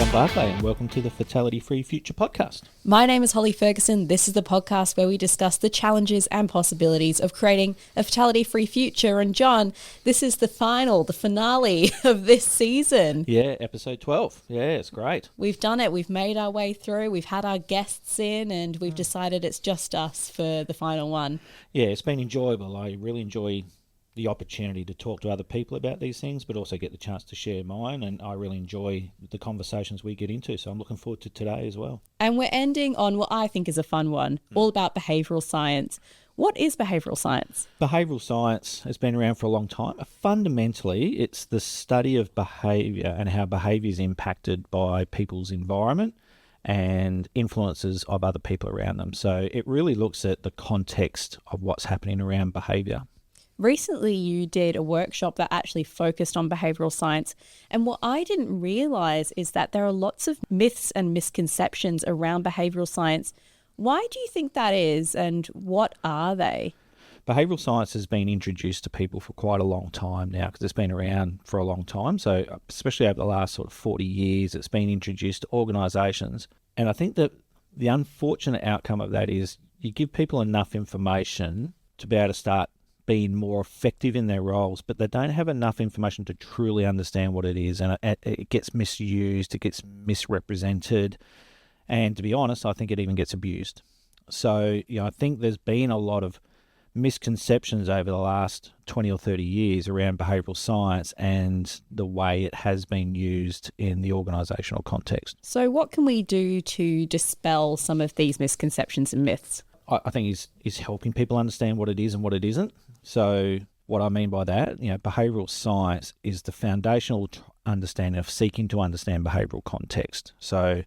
I'm Barclay and welcome to the Fatality Free Future podcast. My name is Holly Ferguson. This is the podcast where we discuss the challenges and possibilities of creating a fatality-free future. And John, this is the finale of this season. Yeah, episode 12. Yeah, it's great. We've done it. We've made our way through. We've had our guests in and we've decided it's just us for the final one. Yeah, it's been enjoyable. I really enjoy the opportunity to talk to other people about these things, but also get the chance to share mine, and I really enjoy the conversations we get into, so I'm looking forward to today as well. And we're ending on what I think is a fun one, all about behavioural science. What is behavioural science? Behavioural science has been around for a long time. Fundamentally, it's the study of behaviour and how behaviour is impacted by people's environment and influences of other people around them. So it really looks at the context of what's happening around behaviour. Recently, you did a workshop that actually focused on behavioural science. And what I didn't realise is that there are lots of myths and misconceptions around behavioural science. Why do you think that is, and what are they? Behavioural science has been introduced to people for quite a long time now, because it's been around for a long time. So especially over the last sort of 40 years, it's been introduced to organisations. And I think that the unfortunate outcome of that is you give people enough information to be able to start being more effective in their roles, but they don't have enough information to truly understand what it is, and it gets misused, it gets misrepresented, and to be honest, I think it even gets abused. So, I think there's been a lot of misconceptions over the last 20 or 30 years around behavioural science and the way it has been used in the organisational context. So what can we do to dispel some of these misconceptions and myths? I think is helping people understand what it is and what it isn't. So what I mean by that, behavioural science is the foundational understanding of seeking to understand behavioural context. So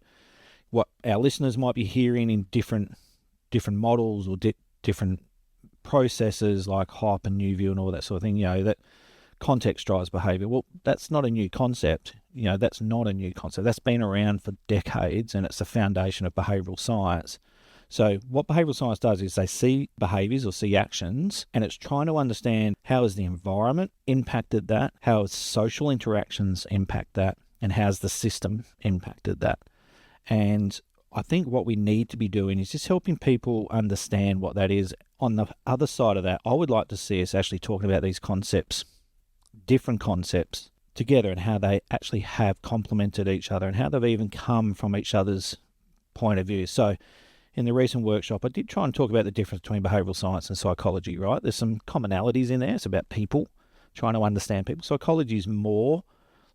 what our listeners might be hearing in different models or different processes like hype and new view and all that sort of thing, that context drives behaviour. Well, that's not a new concept. That's not a new concept. That's been around for decades, and it's the foundation of behavioural science. So what behavioural science does is they see behaviours or see actions, and it's trying to understand how has the environment impacted that, how has social interactions impact that, and how's the system impacted that. And I think what we need to be doing is just helping people understand what that is. On the other side of that, I would like to see us actually talking about these concepts, different concepts, together, and how they actually have complemented each other and how they've even come from each other's point of view. So in the recent workshop, I did try and talk about the difference between behavioural science and psychology, right? There's some commonalities in there. It's about people, trying to understand people. Psychology is more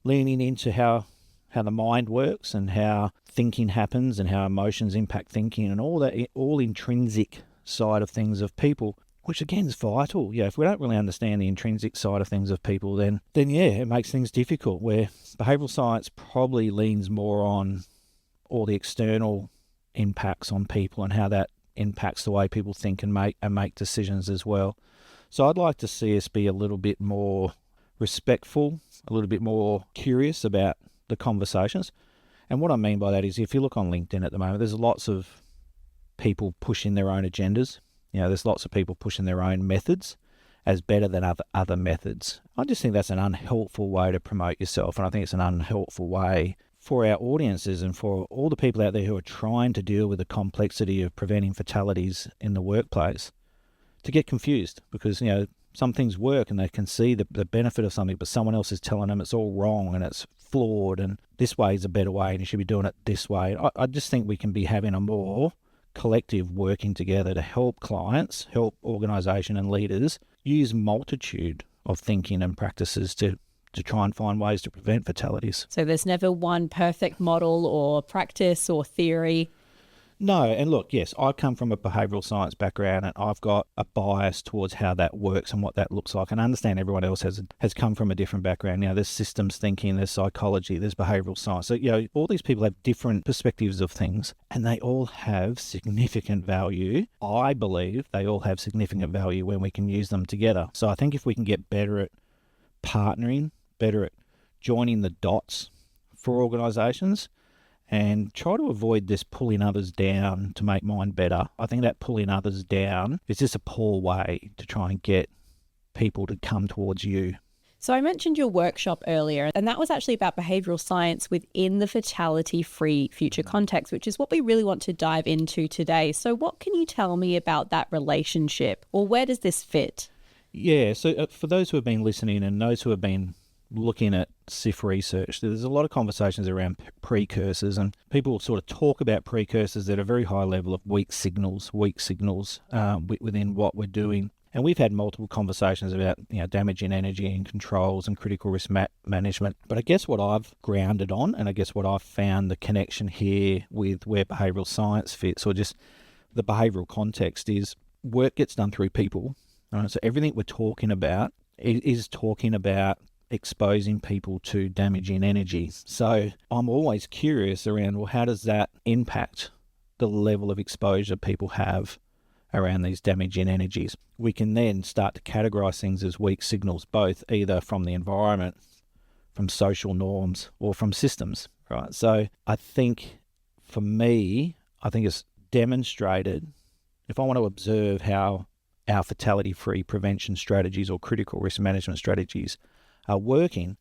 leaning into how the mind works and how thinking happens and how emotions impact thinking and all that, all intrinsic side of things of people, which again is vital. If we don't really understand the intrinsic side of things of people, then it makes things difficult, where behavioural science probably leans more on all the external impacts on people and how that impacts the way people think and make decisions as well. So I'd like to see us be a little bit more respectful, a little bit more curious about the conversations. And what I mean by that is, if you look on LinkedIn at the moment, there's lots of people pushing their own agendas. There's lots of people pushing their own methods as better than other methods. I just think that's an unhelpful way to promote yourself, and I think it's an unhelpful way for our audiences and for all the people out there who are trying to deal with the complexity of preventing fatalities in the workplace to get confused, because some things work and they can see the benefit of something, but someone else is telling them it's all wrong and it's flawed and this way is a better way and you should be doing it this way. I just think we can be having a more collective working together to help clients, help organisation and leaders use multitude of thinking and practices to try and find ways to prevent fatalities. So there's never one perfect model or practice or theory. No, and look, yes, I come from a behavioural science background and I've got a bias towards how that works and what that looks like, and I understand everyone else has come from a different background. There's systems thinking, there's psychology, there's behavioural science. So, all these people have different perspectives of things and they all have significant value. I believe they all have significant value when we can use them together. So I think if we can get better at partnering, better at joining the dots for organisations, and try to avoid this pulling others down to make mine better. I think that pulling others down is just a poor way to try and get people to come towards you. So I mentioned your workshop earlier, and that was actually about behavioural science within the Fatality Free Future context, which is what we really want to dive into today. So what can you tell me about that relationship, or where does this fit? Yeah, so for those who have been listening and those who have been looking at SIF research, there's a lot of conversations around precursors, and people sort of talk about precursors at a very high level of weak signals within what we're doing. And we've had multiple conversations about damage in energy and controls and critical risk management. But I guess what I've grounded on, and I guess what I've found the connection here with where behavioural science fits, or just the behavioural context, is work gets done through people. Right? So everything we're talking about is talking about exposing people to damaging energy. So I'm always curious around, well, how does that impact the level of exposure people have around these damaging energies? We can then start to categorize things as weak signals, both either from the environment, from social norms, or from systems, right? So I think for me, it's demonstrated, if I want to observe how our fatality-free prevention strategies or critical risk management strategies are working,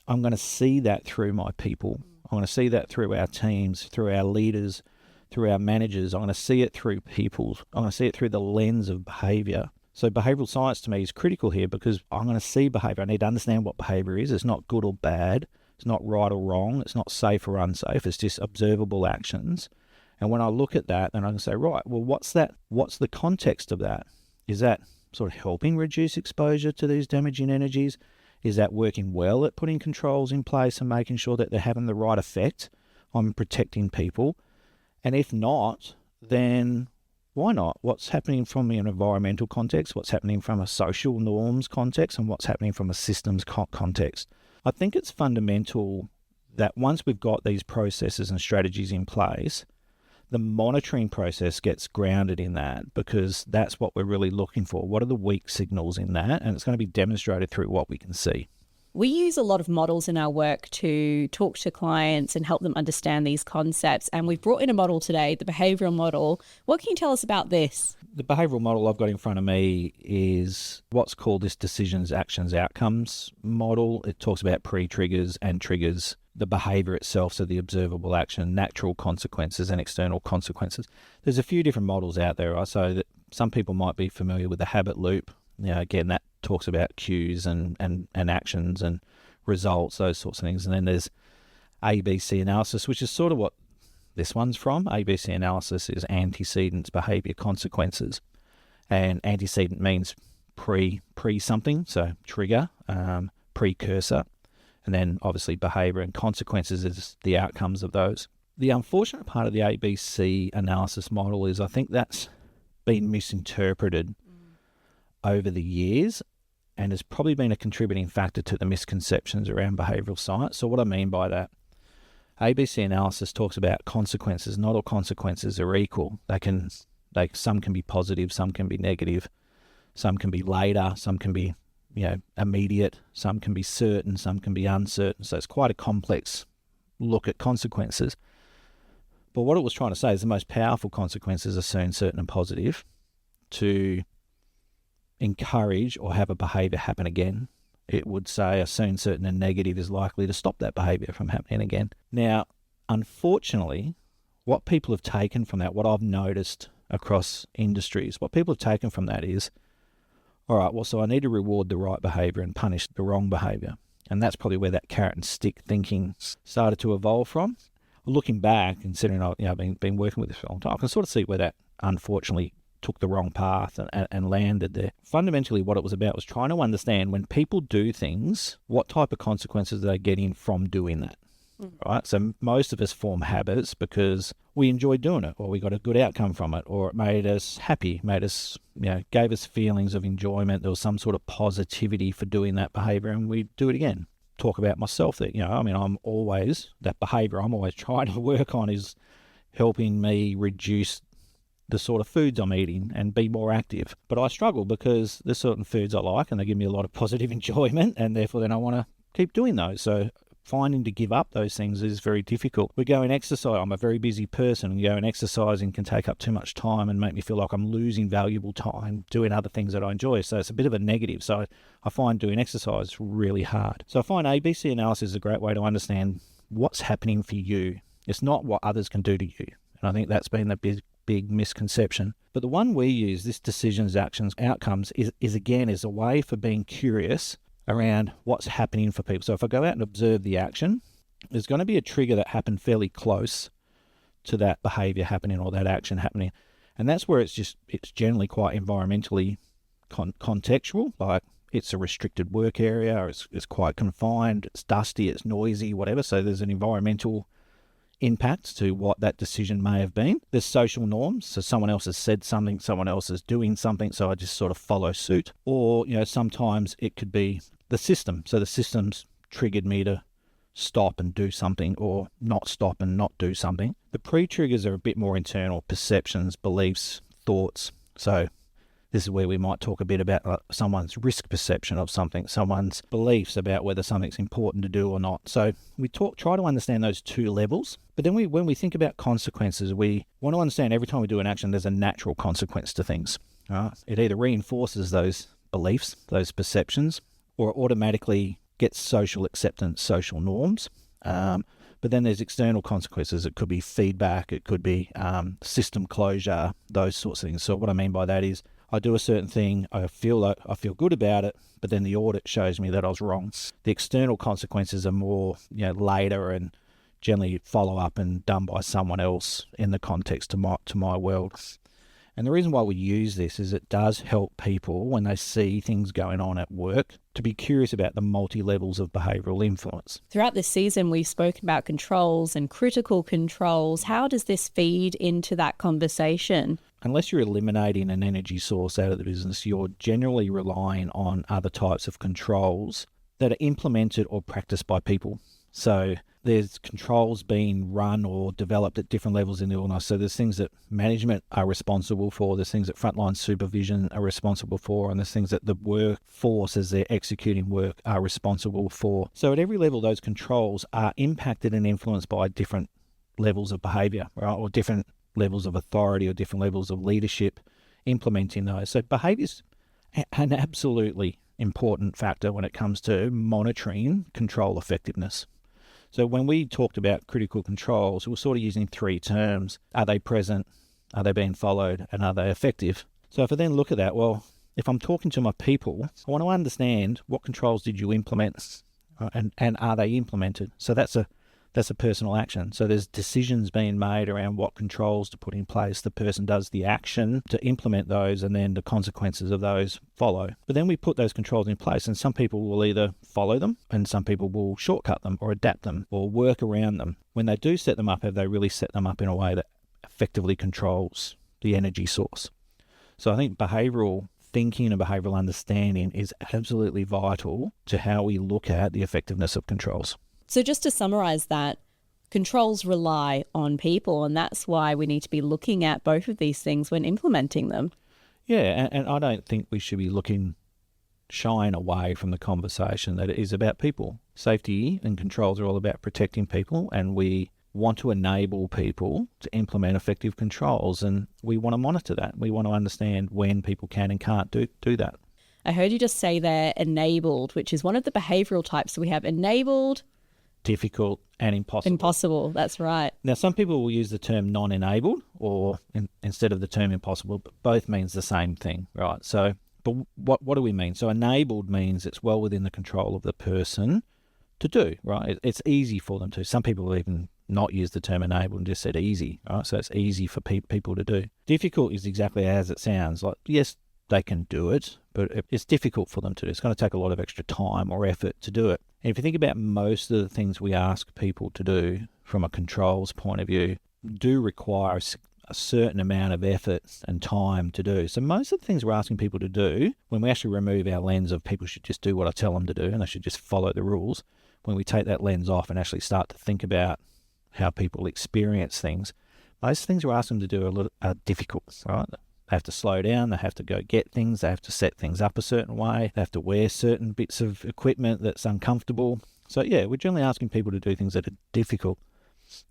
I'm going to see that through my people. I'm going to see that through our teams, through our leaders, through our managers. I'm going to see it through people. I'm going to see it through the lens of behaviour. So behavioural science to me is critical here, because I'm going to see behaviour. I need to understand what behaviour is. It's not good or bad. It's not right or wrong. It's not safe or unsafe. It's just observable actions. And when I look at that, then I can say, right, well, what's that? What's the context of that? Is that sort of helping reduce exposure to these damaging energies? Is that working well at putting controls in place and making sure that they're having the right effect on protecting people? And if not, then why not? What's happening from an environmental context? What's happening from a social norms context? And what's happening from a systems context? I think it's fundamental that once we've got these processes and strategies in place, the monitoring process gets grounded in that, because that's what we're really looking for. What are the weak signals in that? And it's going to be demonstrated through what we can see. We use a lot of models in our work to talk to clients and help them understand these concepts. And we've brought in a model today, the behavioural model. What can you tell us about this? The behavioural model I've got in front of me is what's called this decisions, actions, outcomes model. It talks about pre-triggers and triggers, the behaviour itself, so the observable action, natural consequences and external consequences. There's a few different models out there. So that some people might be familiar with the habit loop. Again, that talks about cues and actions and results, those sorts of things. And then there's ABC analysis, which is sort of what this one's from. ABC analysis is antecedents, behaviour, consequences. And antecedent means pre something, so trigger, precursor. And then obviously behaviour, and consequences is the outcomes of those. The unfortunate part of the ABC analysis model is I think that's been misinterpreted over the years, and has probably been a contributing factor to the misconceptions around behavioural science. So what I mean by that, ABC analysis talks about consequences. Not all consequences are equal. Some can be positive, some can be negative, some can be later, some can be immediate, some can be certain, some can be uncertain. So it's quite a complex look at consequences. But what it was trying to say is the most powerful consequences are soon, certain, and positive to encourage or have a behaviour happen again. It would say a soon, certain, and negative is likely to stop that behaviour from happening again. Now, unfortunately, what people have taken from that, what I've noticed across industries, what people have taken from that is, all right, well, so I need to reward the right behaviour and punish the wrong behaviour. And that's probably where that carrot and stick thinking started to evolve from. Looking back, considering I've been working with this for a long time, I can sort of see where that unfortunately took the wrong path and landed there. Fundamentally, what it was about was trying to understand when people do things, what type of consequences are they getting from doing that, right? So most of us form habits because we enjoyed doing it, or we got a good outcome from it, or it made us happy, gave us feelings of enjoyment. There was some sort of positivity for doing that behaviour, and we do it again. Talk about myself that, that behaviour I'm always trying to work on is helping me reduce the sort of foods I'm eating and be more active. But I struggle because there's certain foods I like and they give me a lot of positive enjoyment, and therefore then I want to keep doing those. So finding to give up those things is very difficult. We go and exercise. I'm a very busy person, and go and exercising can take up too much time and make me feel like I'm losing valuable time doing other things that I enjoy. So it's a bit of a negative. So I find doing exercise really hard. So I find ABC analysis is a great way to understand what's happening for you. It's not what others can do to you. And I think that's been the big misconception. But the one we use, this decisions, actions, outcomes, is a way for being curious around what's happening for people. So if I go out and observe the action, there's going to be a trigger that happened fairly close to that behaviour happening or that action happening. And that's where it's generally quite environmentally contextual, like it's a restricted work area, or it's quite confined, it's dusty, it's noisy, whatever. So there's an environmental impact to what that decision may have been. There's social norms, so someone else has said something, someone else is doing something, so I just sort of follow suit. Or, sometimes it could be the system. So the system's triggered me to stop and do something, or not stop and not do something. The pre-triggers are a bit more internal: perceptions, beliefs, thoughts. So this is where we might talk a bit about someone's risk perception of something, someone's beliefs about whether something's important to do or not. So we try to understand those two levels. But then when we think about consequences, we want to understand every time we do an action, there's a natural consequence to things. It either reinforces those beliefs, those perceptions, or automatically gets social acceptance, social norms. But then there's external consequences. It could be feedback, it could be system closure, those sorts of things. So what I mean by that is, I do a certain thing, I feel good about it, but then the audit shows me that I was wrong. The external consequences are more, later and generally follow up and done by someone else in the context to my world. And the reason why we use this is it does help people when they see things going on at work to be curious about the multi-levels of behavioural influence. Throughout this season, we've spoken about controls and critical controls. How does this feed into that conversation? Unless you're eliminating an energy source out of the business, you're generally relying on other types of controls that are implemented or practiced by people. So there's controls being run or developed at different levels in the organisation. So there's things that management are responsible for, there's things that frontline supervision are responsible for, and there's things that the workforce, as they're executing work, are responsible for. So at every level, those controls are impacted and influenced by different levels of behaviour, right, or different levels of authority or different levels of leadership implementing those. So behaviour is an absolutely important factor when it comes to monitoring control effectiveness. So when we talked about critical controls, we're sort of using three terms. Are they present? Are they being followed? And are they effective? So if I then look at that, well, if I'm talking to my people, I want to understand what controls did you implement, and are they implemented? So that's a personal action. So there's decisions being made around what controls to put in place. The person does the action to implement those, and then the consequences of those follow. But then we put those controls in place, and some people will either follow them, and some people will shortcut them or adapt them or work around them. When they do set them up, have they really set them up in a way that effectively controls the energy source? So I think behavioural thinking and behavioural understanding is absolutely vital to how we look at the effectiveness of controls. So just to summarise that, controls rely on people, and that's why we need to be looking at both of these things when implementing them. Yeah, and I don't think we should be shying away from the conversation that it is about people. Safety and controls are all about protecting people, and we want to enable people to implement effective controls, and we want to monitor that. We want to understand when people can and can't do that. I heard you just say there enabled, which is one of the behavioural types. So we have enabled, difficult, and impossible. Impossible, that's right. Now, some people will use the term non-enabled or instead of the term impossible, but both means the same thing, right? So, but what do we mean? So enabled means it's well within the control of the person to do, right? It's easy for them to. Some people will even not use the term enabled and just said easy, right? So it's easy for people to do. Difficult is exactly as it sounds. Like, yes, they can do it, but it's difficult for them to do. It's going to take a lot of extra time or effort to do it. And if you think about most of the things we ask people to do from a controls point of view, do require a certain amount of effort and time to do. So most of the things we're asking people to do, when we actually remove our lens of people should just do what I tell them to do and they should just follow the rules, when we take that lens off and actually start to think about how people experience things, most things we're asking them to do are difficult, right? They have to slow down, they have to go get things, they have to set things up a certain way, they have to wear certain bits of equipment that's uncomfortable. So yeah, we're generally asking people to do things that are difficult.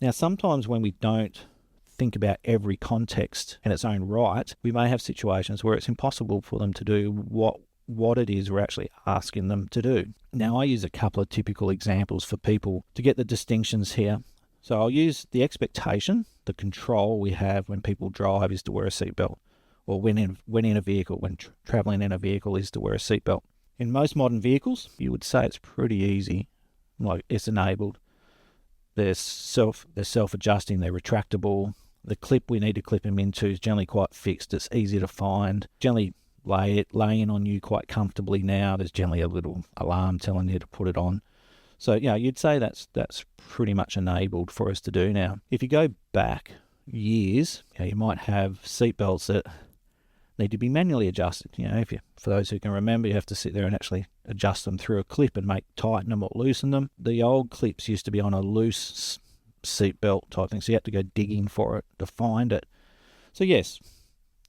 Now, sometimes when we don't think about every context in its own right, we may have situations where it's impossible for them to do what it is we're actually asking them to do. Now, I use a couple of typical examples for people to get the distinctions here. So I'll use the expectation, the control we have when people drive is to wear a seatbelt, or when in a vehicle, when traveling in a vehicle is to wear a seatbelt. In most modern vehicles, you would say it's pretty easy, like it's enabled. They're self-adjusting, they're retractable. The clip we need to clip them into is generally quite fixed. It's easy to find. Generally laying on you quite comfortably now. There's generally a little alarm telling you to put it on. So, you'd say that's pretty much enabled for us to do now. If you go back years, you might have seatbelts that need to be manually adjusted. For those who can remember, you have to sit there and actually adjust them through a clip and tighten them or loosen them. The old clips used to be on a loose seatbelt type thing, so you had to go digging for it to find it. So yes,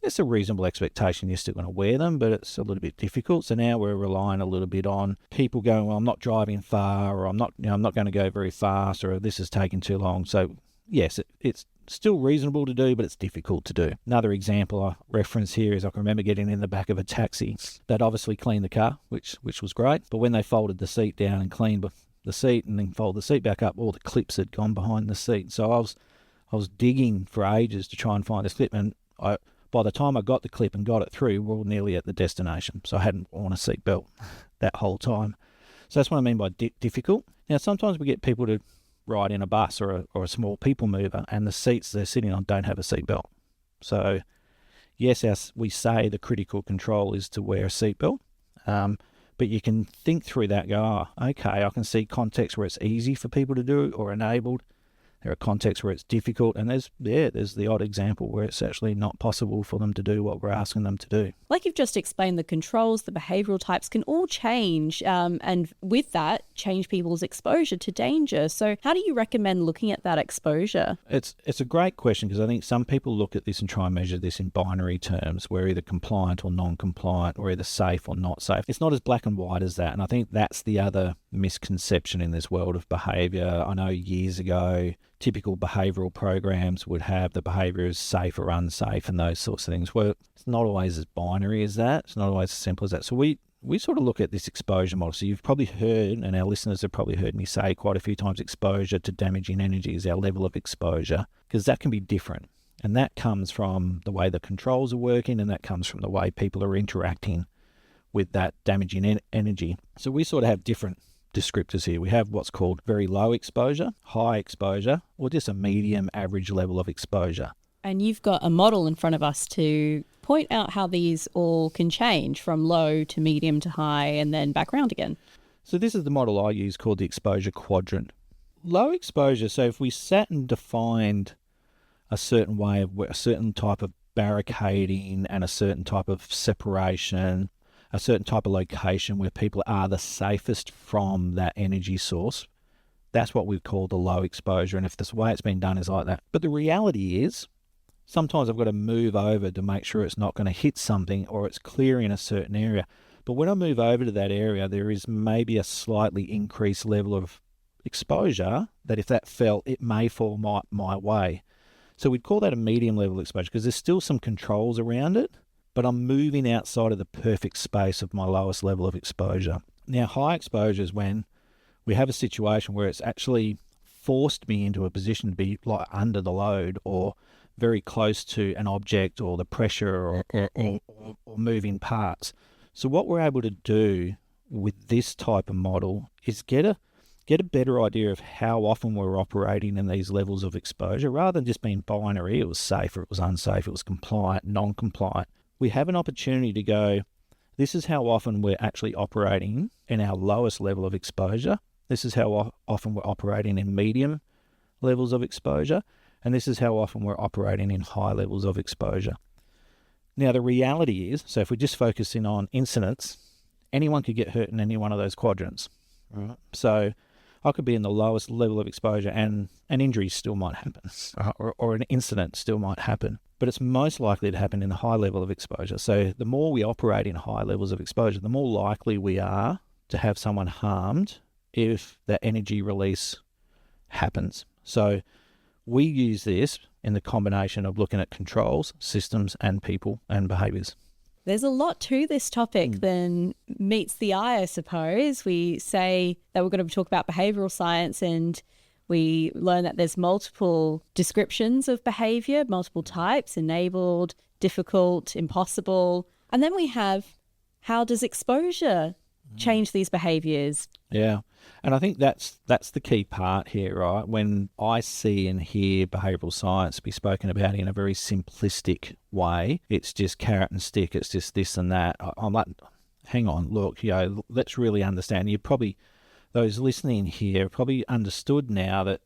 it's a reasonable expectation you're still going to wear them, but it's a little bit difficult. So now we're relying a little bit on people going, well, I'm not driving far, or I'm not going to go very fast, or this is taking too long. So yes, it's still reasonable to do, but it's difficult to do. Another example I reference here is I can remember getting in the back of a taxi. They'd obviously cleaned the car, which was great, but when they folded the seat down and cleaned the seat and then fold the seat back up, all the clips had gone behind the seat. So I was digging for ages to try and find this clip, and by the time I got the clip and got it through, we're all nearly at the destination. So I hadn't worn a seatbelt that whole time. So that's what I mean by difficult. Now, sometimes we get people to ride in a bus or a small people mover, and the seats they're sitting on don't have a seatbelt. So yes, as we say, the critical control is to wear a seatbelt. But you can think through that, go, okay, I can see contexts where it's easy for people to do or enabled. There are contexts where it's difficult, and there's the odd example where it's actually not possible for them to do what we're asking them to do. Like you've just explained, the controls, the behavioural types can all change, and with that, change people's exposure to danger. So how do you recommend looking at that exposure? It's a great question, because I think some people look at this and try and measure this in binary terms, where either compliant or non-compliant, or either safe or not safe. It's not as black and white as that, and I think that's the other misconception in this world of behaviour. I know years ago, typical behavioural programs would have the behaviour as safe or unsafe and those sorts of things. Well, it's not always as binary as that. It's not always as simple as that. So we sort of look at this exposure model. So you've probably heard, and our listeners have probably heard me say quite a few times, exposure to damaging energy is our level of exposure, because that can be different. And that comes from the way the controls are working, and that comes from the way people are interacting with that damaging energy. So we sort of have different descriptors here. We have what's called very low exposure, high exposure, or just a medium average level of exposure. And you've got a model in front of us to point out how these all can change from low to medium to high and then back around again. So this is the model I use called the Exposure Quadrant. Low exposure, so if we sat and defined a certain way of a certain type of barricading and a certain type of separation, a certain type of location where people are the safest from that energy source, that's what we call the low exposure. And if the way it's been done is like that. But the reality is, sometimes I've got to move over to make sure it's not going to hit something, or it's clear in a certain area. But when I move over to that area, there is maybe a slightly increased level of exposure that if that fell, it may fall my way. So we'd call that a medium level exposure, because there's still some controls around it, but I'm moving outside of the perfect space of my lowest level of exposure. Now, high exposure is when we have a situation where it's actually forced me into a position to be like under the load, or very close to an object, or the pressure, or moving parts. So what we're able to do with this type of model is get a better idea of how often we're operating in these levels of exposure, rather than just being binary. It was safe or it was unsafe, it was compliant, non-compliant. We have an opportunity to go, this is how often we're actually operating in our lowest level of exposure. This is how often we're operating in medium levels of exposure. And this is how often we're operating in high levels of exposure. Now, the reality is, so if we're just focusing on incidents, anyone could get hurt in any one of those quadrants. Right. So I could be in the lowest level of exposure and an injury still might happen, or an incident still might happen. But it's most likely to happen in the high level of exposure. So the more we operate in high levels of exposure, the more likely we are to have someone harmed if the energy release happens. So we use this in the combination of looking at controls, systems, and people and behaviours. There's a lot to this topic than meets the eye, I suppose. We say that we're going to talk about behavioural science, and we learn that there's multiple descriptions of behaviour, multiple types: enabled, difficult, impossible. And then we have, how does exposure change these behaviours? Yeah. And I think that's the key part here, right? When I see and hear behavioural science be spoken about in a very simplistic way, it's just carrot and stick, it's just this and that. I'm like, hang on, look, let's really understand. You probably, those listening here, probably understood now that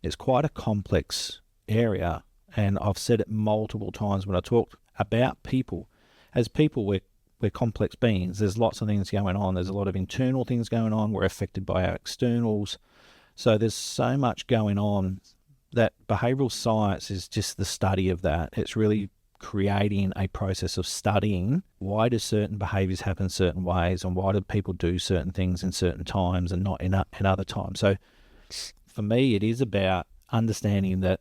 it's quite a complex area. And I've said it multiple times when I talk about people. As people, we're complex beings. There's lots of things going on. There's a lot of internal things going on. We're affected by our externals. So there's so much going on that behavioural science is just the study of that. It's really creating a process of studying why do certain behaviours happen certain ways, and why do people do certain things in certain times and not in other times. So for me, it is about understanding that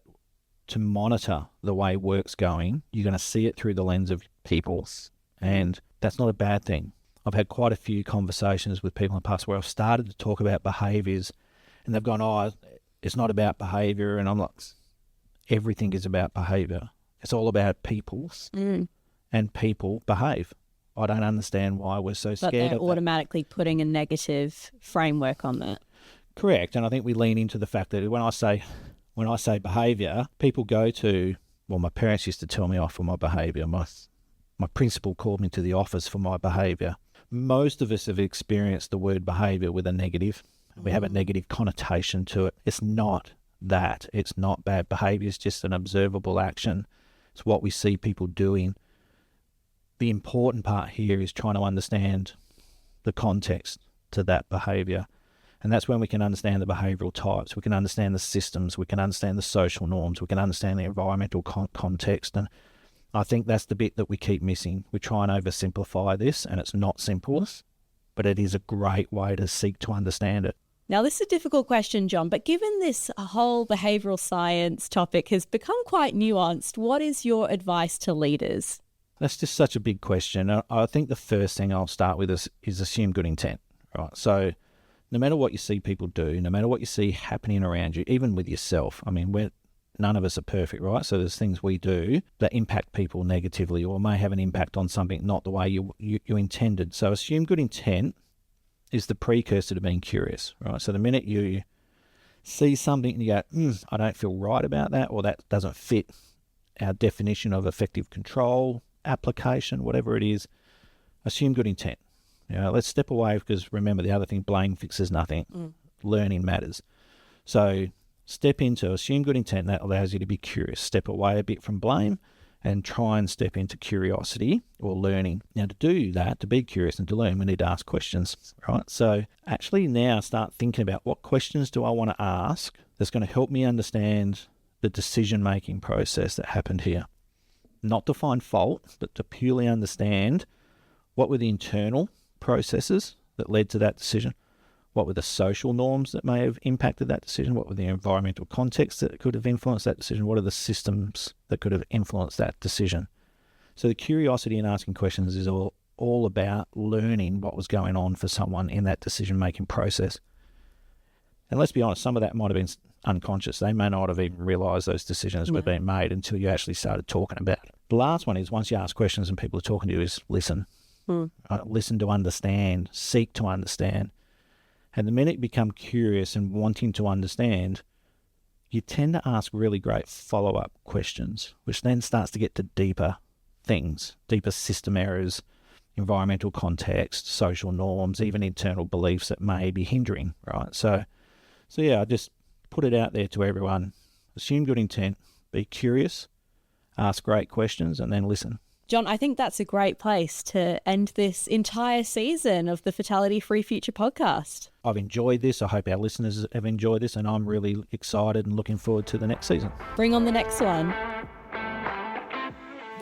to monitor the way work's going, you're going to see it through the lens of people. And that's not a bad thing. I've had quite a few conversations with people in the past where I've started to talk about behaviours and they've gone, oh, it's not about behaviour. And I'm like, everything is about behaviour. It's all about people and people behave. I don't understand why we're so scared of that. But they're automatically putting a negative framework on that. Correct. And I think we lean into the fact that when I say behaviour, people go to, well, my parents used to tell me off for my behaviour. My principal called me to the office for my behaviour. Most of us have experienced the word behaviour with a negative. We have a negative connotation to it. It's not that. It's not bad behaviour. It's just an observable action. It's what we see people doing. The important part here is trying to understand the context to that behaviour. And that's when we can understand the behavioural types. We can understand the systems. We can understand the social norms. We can understand the environmental context. And I think that's the bit that we keep missing. We try and oversimplify this, and it's not simple, but it is a great way to seek to understand it. Now, this is a difficult question, John, but given this whole behavioural science topic has become quite nuanced, what is your advice to leaders? That's just such a big question. I think the first thing I'll start with is assume good intent, right? So no matter what you see people do, no matter what you see happening around you, even with yourself, I mean, none of us are perfect, right? So there's things we do that impact people negatively or may have an impact on something not the way you intended. So assume good intent is the precursor to being curious, right? So the minute you see something and you go, I don't feel right about that, or that doesn't fit our definition of effective control, application, whatever it is, assume good intent. Let's step away, because remember the other thing, blame fixes nothing. Learning matters. So step into assume good intent. That allows you to be curious. Step away a bit from blame and try and step into curiosity or learning. Now, to do that, to be curious and to learn, we need to ask questions, right? So actually now start thinking about what questions do I want to ask that's going to help me understand the decision-making process that happened here. Not to find fault, but to purely understand what were the internal processes that led to that decision. What were the social norms that may have impacted that decision? What were the environmental contexts that could have influenced that decision? What are the systems that could have influenced that decision? So the curiosity in asking questions is all about learning what was going on for someone in that decision-making process. And let's be honest, some of that might have been unconscious. They may not have even realised those decisions were being made until you actually started talking about it. The last one is, once you ask questions and people are talking to you, is listen. Listen to understand, seek to understand. And the minute you become curious and wanting to understand, you tend to ask really great follow-up questions, which then starts to get to deeper things, deeper system errors, environmental context, social norms, even internal beliefs that may be hindering, right? So yeah, I just put it out there to everyone. Assume good intent, be curious, ask great questions, and then listen. John, I think that's a great place to end this entire season of the Fatality Free Future podcast. I've enjoyed this. I hope our listeners have enjoyed this, and I'm really excited and looking forward to the next season. Bring on the next one.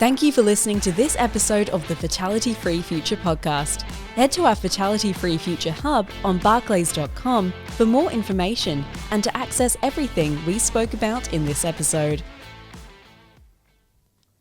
Thank you for listening to this episode of the Fatality Free Future podcast. Head to our Fatality Free Future hub on barclays.com for more information and to access everything we spoke about in this episode.